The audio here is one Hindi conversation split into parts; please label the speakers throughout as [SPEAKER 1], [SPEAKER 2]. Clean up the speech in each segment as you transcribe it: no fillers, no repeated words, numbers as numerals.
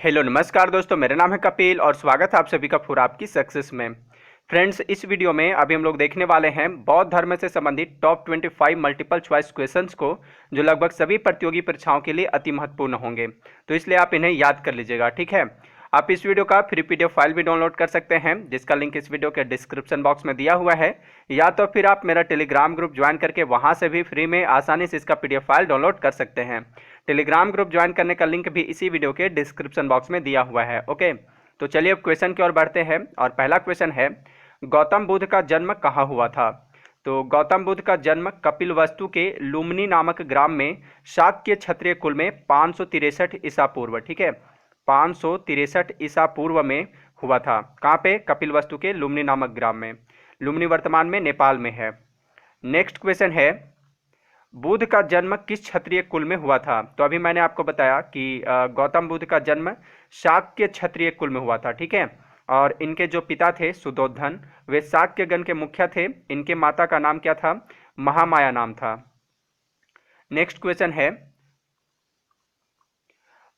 [SPEAKER 1] हेलो नमस्कार दोस्तों, मेरा नाम है कपिल और स्वागत है आप सभी का फॉर आपकी सक्सेस में। फ्रेंड्स, इस वीडियो में अभी हम लोग देखने वाले हैं बौद्ध धर्म से संबंधित टॉप 25 मल्टीपल चॉइस क्वेश्चंस को, जो लगभग सभी प्रतियोगी परीक्षाओं के लिए अति महत्वपूर्ण होंगे। तो इसलिए आप इन्हें याद कर लीजिएगा, ठीक है। आप इस वीडियो का फ्री पीडीएफ फाइल भी डाउनलोड कर सकते हैं, जिसका लिंक इस वीडियो के डिस्क्रिप्शन बॉक्स में दिया हुआ है, या तो फिर आप मेरा टेलीग्राम ग्रुप ज्वाइन करके वहां से भी फ्री में आसानी से इसका पीडीएफ फाइल डाउनलोड कर सकते हैं। टेलीग्राम ग्रुप ज्वाइन करने का लिंक भी इसी वीडियो के डिस्क्रिप्शन बॉक्स में दिया हुआ है। ओके, तो चलिए अब क्वेश्चन की ओर बढ़ते हैं। और पहला क्वेश्चन है, गौतम बुद्ध का जन्म कहाँ हुआ था? तो गौतम बुद्ध का जन्म कपिलवस्तु के लुम्बिनी नामक ग्राम में शाक्य क्षत्रिय कुल में 563 ईसा पूर्व, ठीक है, 563 ईसा पूर्व में हुआ था। कहाँ पे? कपिलवस्तु के लुम्बिनी नामक ग्राम में। लुम्बिनी वर्तमान में नेपाल में है। नेक्स्ट क्वेश्चन है, बुद्ध का जन्म किस क्षत्रिय कुल में हुआ था? तो अभी मैंने आपको बताया कि गौतम बुद्ध का जन्म शाक्य क्षत्रिय कुल में हुआ था, ठीक है। और इनके जो पिता थे सुदोधन, वे शाक्य गण के मुखिया थे। इनके माता का नाम क्या था? महामाया नाम था। नेक्स्ट क्वेश्चन है,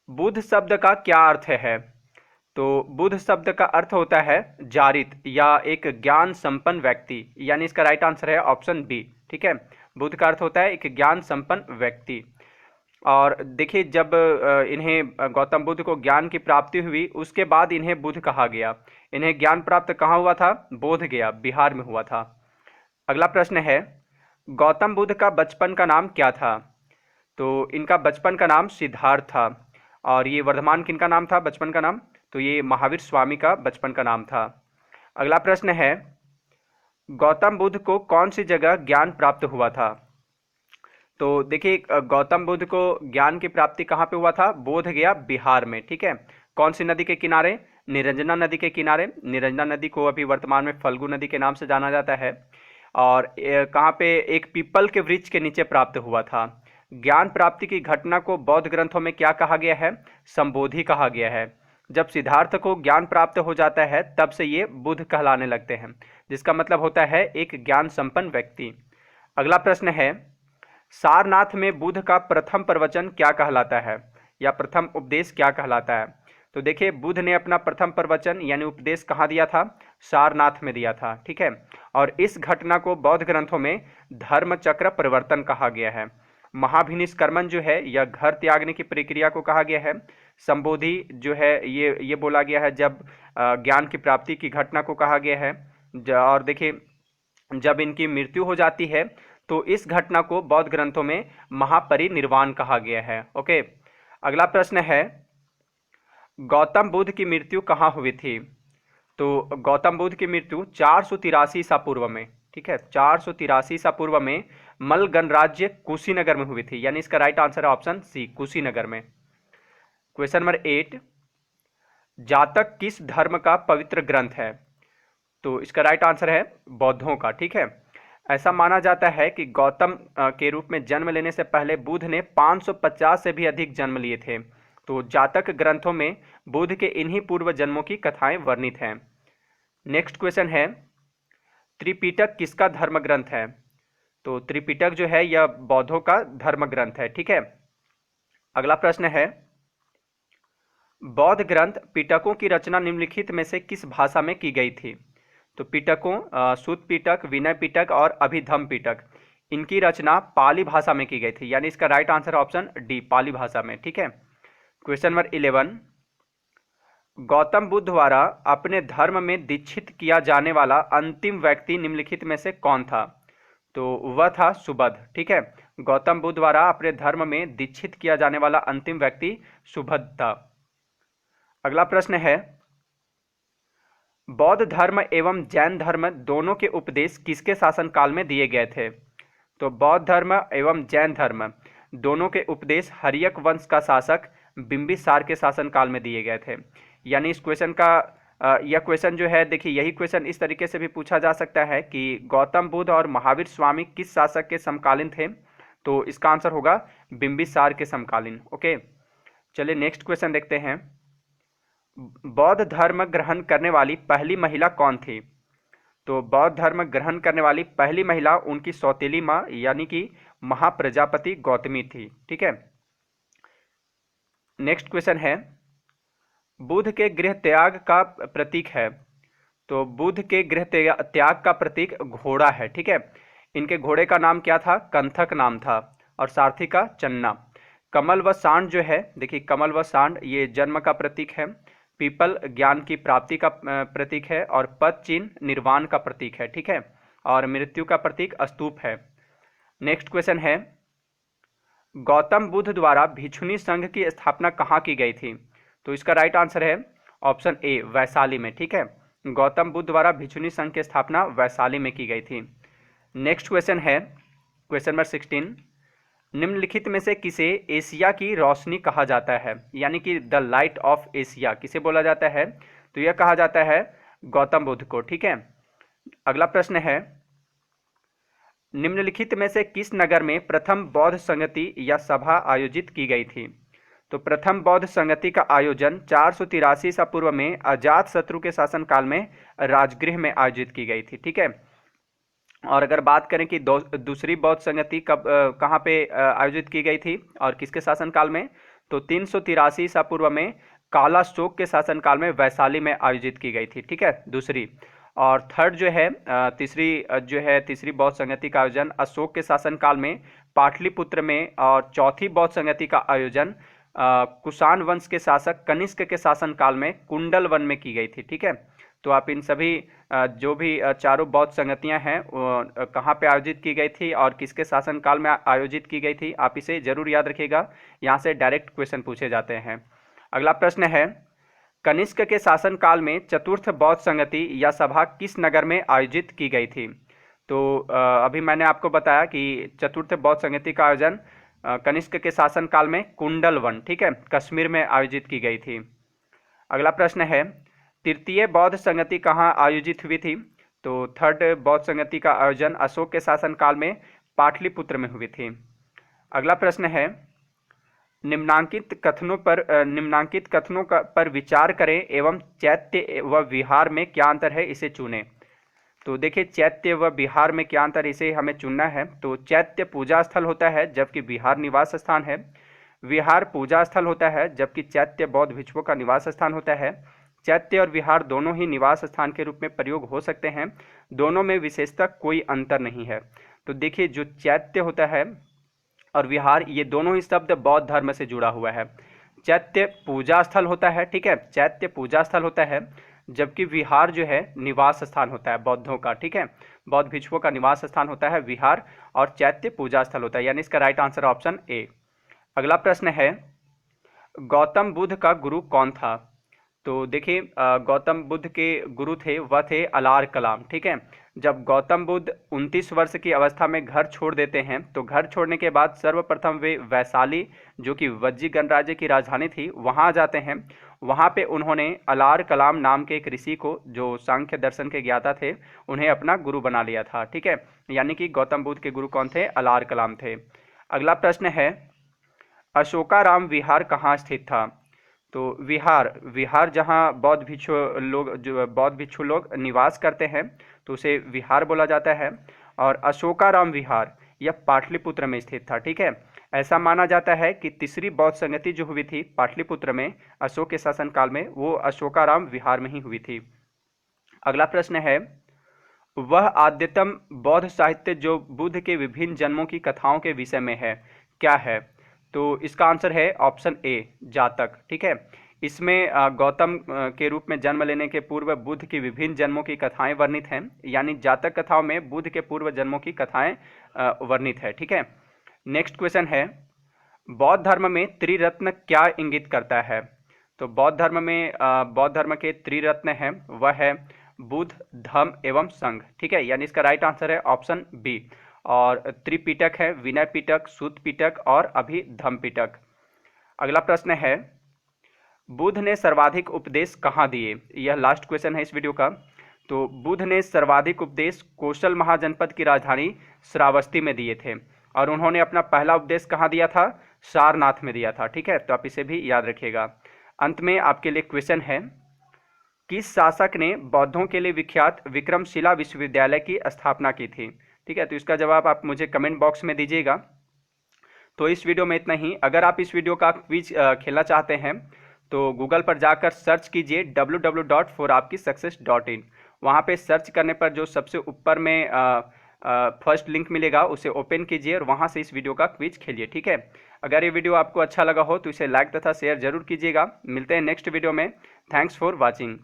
[SPEAKER 1] बुद्ध शब्द का क्या अर्थ है? तो बुद्ध शब्द का अर्थ होता है जारित या एक ज्ञान संपन्न व्यक्ति, यानी इसका राइट आंसर है ऑप्शन बी, ठीक है। बुद्ध का अर्थ होता है एक ज्ञान संपन्न व्यक्ति। और देखिए, जब इन्हें गौतम बुद्ध को ज्ञान की प्राप्ति हुई, उसके बाद इन्हें बुद्ध कहा गया। इन्हें ज्ञान प्राप्त कहाँ हुआ था? बोध गया, बिहार में हुआ था। अगला प्रश्न है, गौतम बुद्ध का बचपन का नाम क्या था? तो इनका बचपन का नाम सिद्धार्थ था। और ये वर्धमान किनका नाम था बचपन का नाम? तो ये महावीर स्वामी का बचपन का नाम था। अगला प्रश्न है, गौतम बुद्ध को कौन सी जगह ज्ञान प्राप्त हुआ था? तो देखिए, गौतम बुद्ध को ज्ञान की प्राप्ति कहाँ पे हुआ था? बोध गया, बिहार में, ठीक है। कौन सी नदी के किनारे? निरंजना नदी के किनारे। निरंजना नदी को अभी वर्तमान में फल्गु नदी के नाम से जाना जाता है। और कहाँ पे? एक पीपल के वृक्ष के नीचे प्राप्त हुआ था। ज्ञान प्राप्ति की घटना को बौद्ध ग्रंथों में क्या कहा गया है? संबोधि कहा गया है। जब सिद्धार्थ को ज्ञान प्राप्त हो जाता है, तब से ये बुद्ध कहलाने लगते हैं, जिसका मतलब होता है एक ज्ञान संपन्न व्यक्ति। अगला प्रश्न है, सारनाथ में बुद्ध का प्रथम प्रवचन क्या कहलाता है, या प्रथम उपदेश क्या कहलाता है? तो देखिए, बुद्ध ने अपना प्रथम प्रवचन यानी उपदेश कहाँ दिया था? सारनाथ में दिया था, ठीक है। और इस घटना को बौद्ध ग्रंथों में धर्म चक्र परिवर्तन कहा गया है। महाभिनिष्क्रमण जो है, यह घर त्यागने की प्रक्रिया को कहा गया है। संबोधि जो है, ये बोला गया है जब ज्ञान की प्राप्ति की घटना को कहा गया है। और देखिए, जब इनकी मृत्यु हो जाती है, तो इस घटना को बौद्ध ग्रंथों में महापरिनिर्वाण कहा गया है। ओके, अगला प्रश्न है, गौतम बुद्ध की मृत्यु कहाँ हुई थी? तो गौतम बुद्ध की मृत्यु 483 ईसा पूर्व में, ठीक है, 483 ईसा पूर्व में मल गणराज्य कुशीनगर में हुई थी, यानी इसका राइट आंसर है ऑप्शन सी, कुशीनगर में। क्वेश्चन नंबर 8, जातक किस धर्म का पवित्र ग्रंथ है? तो इसका राइट आंसर है बौद्धों का, ठीक है। ऐसा माना जाता है कि गौतम के रूप में जन्म लेने से पहले बुद्ध ने 550 से भी अधिक जन्म लिए थे। तो जातक ग्रंथों में बुद्ध के इन्हीं पूर्व जन्मों की कथाएं वर्णित हैं। नेक्स्ट क्वेश्चन है, त्रिपिटक किसका धर्म ग्रंथ है? तो त्रिपिटक जो है, यह बौद्धों का धर्म ग्रंथ है, ठीक है। अगला प्रश्न है, बौद्ध ग्रंथ पिटकों की रचना निम्नलिखित में से किस भाषा में की गई थी? तो पिटकों, सुत्त पिटक, विनय पिटक और अभिधम पिटक, इनकी रचना पाली भाषा में की गई थी, यानी इसका राइट आंसर ऑप्शन डी, पाली भाषा में, ठीक है। क्वेश्चन नंबर 11, गौतम बुद्ध द्वारा अपने धर्म में दीक्षित किया जाने वाला अंतिम व्यक्ति निम्नलिखित में से कौन था? तो वह था सुबुद्ध, ठीक है। गौतम बुद्ध द्वारा अपने धर्म में दीक्षित किया जाने वाला अंतिम व्यक्ति सुबुद्ध था। अगला प्रश्न है, बौद्ध धर्म एवं जैन धर्म दोनों के उपदेश किसके शासन काल में दिए गए थे? तो बौद्ध धर्म एवं जैन धर्म दोनों के उपदेश हर्यक वंश का शासक बिंबिसार के शासन काल में दिए गए थे। यानी इस क्वेश्चन का यह क्वेश्चन जो है, देखिए, यही क्वेश्चन इस तरीके से भी पूछा जा सकता है कि गौतम बुद्ध और महावीर स्वामी किस शासक के समकालीन थे? तो इसका आंसर होगा बिंबिसार के समकालीन। ओके, चलिए नेक्स्ट क्वेश्चन देखते हैं, बौद्ध धर्म ग्रहण करने वाली पहली महिला कौन थी? तो बौद्ध धर्म ग्रहण करने वाली पहली महिला उनकी सौतेली माँ यानी कि महाप्रजापति गौतमी थी, ठीक है। नेक्स्ट क्वेश्चन है, बुध के गृह त्याग का प्रतीक है। तो बुध के गृह त्याग का प्रतीक घोड़ा है, ठीक है। इनके घोड़े का नाम क्या था? कंथक नाम था। और सारथी का चन्ना। कमल व सांड जो है, देखिए कमल व सांड ये जन्म का प्रतीक है। पीपल ज्ञान की प्राप्ति का प्रतीक है। और पद चिन्ह निर्वाण का प्रतीक है, ठीक है। और मृत्यु का प्रतीक स्तूप है। नेक्स्ट क्वेश्चन है, गौतम बुद्ध द्वारा भिक्षुणी संघ की स्थापना कहाँ की गई थी? तो इसका राइट आंसर है ऑप्शन ए, वैशाली में, ठीक है। गौतम बुद्ध द्वारा भिक्षुणी संघ की स्थापना वैशाली में की गई थी। नेक्स्ट क्वेश्चन है क्वेश्चन नंबर 16, निम्नलिखित में से किसे एशिया की रोशनी कहा जाता है? यानी कि द लाइट ऑफ एशिया किसे बोला जाता है? तो यह कहा जाता है गौतम बुद्ध को, ठीक है। अगला प्रश्न है, निम्नलिखित में से किस नगर में प्रथम बौद्ध संगति या सभा आयोजित की गई थी? तो प्रथम बौद्ध संगति का आयोजन 483 ईसा पूर्व में अजात शत्रु के शासनकाल में राजगृह में आयोजित की गई थी, ठीक है। और अगर बात करें कि दूसरी बौद्ध संगति कब कहाँ पे आयोजित की गई थी और किसके शासनकाल में? तो 383 ईसा पूर्व में कालाशोक के शासनकाल में वैशाली में आयोजित की गई थी, ठीक है, दूसरी। और थर्ड जो है तीसरी बौद्ध संगति का आयोजन अशोक के शासनकाल में पाटलिपुत्र में। और चौथी बौद्ध संगति का आयोजन कुषाण वंश के शासक कनिष्क के शासनकाल में कुंडल वन में की गई थी, ठीक है। तो आप इन सभी जो भी चारों बौद्ध संगतियां हैं कहाँ पे आयोजित की गई थी और किसके शासनकाल में आयोजित की गई थी, आप इसे जरूर याद रखिएगा। यहाँ से डायरेक्ट क्वेश्चन पूछे जाते हैं। अगला प्रश्न है, कनिष्क के शासनकाल में चतुर्थ बौद्ध संगति या सभा किस नगर में आयोजित की गई थी? तो अभी मैंने आपको बताया कि चतुर्थ बौद्ध संगति का आयोजन कनिष्क के शासनकाल में कुंडल वन, ठीक है, कश्मीर में आयोजित की गई थी। अगला प्रश्न है, तृतीय बौद्ध संगति कहाँ आयोजित हुई थी? तो थर्ड बौद्ध संगति का आयोजन अशोक के शासनकाल में पाटलिपुत्र में हुई थी। अगला प्रश्न है, निम्नांकित कथनों पर विचार करें एवं चैत्य व विहार में क्या अंतर है, इसे चुनें। तो देखिए चैत्य व विहार में क्या अंतर, इसे हमें चुनना है। तो चैत्य पूजा स्थल होता है जबकि विहार निवास स्थान है। विहार पूजा स्थल होता है जबकि चैत्य बौद्ध भिक्षुओं का निवास स्थान होता है। चैत्य और विहार दोनों ही निवास स्थान के रूप में प्रयोग हो सकते हैं। दोनों में विशेषतः कोई अंतर नहीं है। तो देखिए जो चैत्य होता है और विहार ये दोनों ही शब्द बौद्ध धर्म से जुड़ा हुआ है। चैत्य पूजा स्थल होता है, ठीक है, चैत्य पूजा स्थल होता है, जबकि विहार जो है निवास स्थान होता है बौद्धों का, ठीक है, बौद्ध भिक्षुओं का निवास स्थान होता है विहार और चैत्य पूजा स्थल होता है, यानी इसका राइट आंसर ऑप्शन ए। अगला प्रश्न है, गौतम बुद्ध का गुरु कौन था? तो देखिए गौतम बुद्ध के गुरु थे वह थे अलार कलाम, ठीक है। जब गौतम बुद्ध 29 वर्ष की अवस्था में घर छोड़ देते हैं तो घर छोड़ने के बाद सर्वप्रथम वे वैशाली जो कि वज्जी गणराज्य की राजधानी थी वहां जाते हैं। वहां पे उन्होंने अलार कलाम नाम के एक ऋषि को जो सांख्य दर्शन के ज्ञाता थे उन्हें अपना गुरु बना लिया था, ठीक है। यानी कि गौतम बुद्ध के गुरु कौन थे? अलार कलाम थे। अगला प्रश्न है, अशोकाराम विहार कहाँ स्थित था? तो विहार जहाँ बौद्ध भिक्षु लोग निवास करते हैं तो उसे विहार बोला जाता है। और अशोकाराम विहार यह पाटलिपुत्र में स्थित था, ठीक है। ऐसा माना जाता है कि तीसरी बौद्ध संगति जो हुई थी पाटलिपुत्र में अशोक के शासनकाल में वो अशोकाराम विहार में ही हुई थी। अगला प्रश्न है, वह आद्यतम बौद्ध साहित्य जो बुद्ध के विभिन्न जन्मों की कथाओं के विषय में है क्या है? तो इसका आंसर है ऑप्शन ए, जातक, ठीक है। इसमें गौतम के रूप में जन्म लेने के पूर्व बुद्ध की विभिन्न जन्मों की कथाएं वर्णित हैं, यानी जातक कथाओं में बुद्ध के पूर्व जन्मों की कथाएं वर्णित है, ठीक है। नेक्स्ट क्वेश्चन है, बौद्ध धर्म में त्रिरत्न क्या इंगित करता है? तो बौद्ध धर्म के त्रिरत्न हैं वह है बुद्ध, धम्म एवं संघ, ठीक है, यानी इसका राइट आंसर है ऑप्शन बी। और त्रिपिटक है विनय पिटक, सूत पिटक और अभिधम्म पिटक। अगला प्रश्न है, बुद्ध ने सर्वाधिक उपदेश कहाँ दिए? यह लास्ट क्वेश्चन है इस वीडियो का। तो बुद्ध ने सर्वाधिक उपदेश कौशल महाजनपद की राजधानी श्रावस्ती में दिए थे और उन्होंने अपना पहला उपदेश कहाँ दिया था? सारनाथ में दिया था, ठीक है। तो आप इसे भी याद रखिएगा। अंत में आपके लिए क्वेश्चन है, किस शासक ने बौद्धों के लिए विख्यात विक्रमशिला विश्वविद्यालय की स्थापना की थी? ठीक है, तो इसका जवाब आप मुझे कमेंट बॉक्स में दीजिएगा। तो इस वीडियो में इतना ही। अगर आप इस वीडियो का क्विज खेलना चाहते हैं तो गूगल पर जाकर सर्च कीजिए www.forApkiSuccess.in। वहाँ पे सर्च करने पर जो सबसे ऊपर में फर्स्ट लिंक मिलेगा उसे ओपन कीजिए और वहाँ से इस वीडियो का क्विज खेलिए। ठीक है, अगर ये वीडियो आपको अच्छा लगा हो तो इसे लाइक तथा शेयर जरूर कीजिएगा। मिलते हैं नेक्स्ट वीडियो में। Thanks for watching.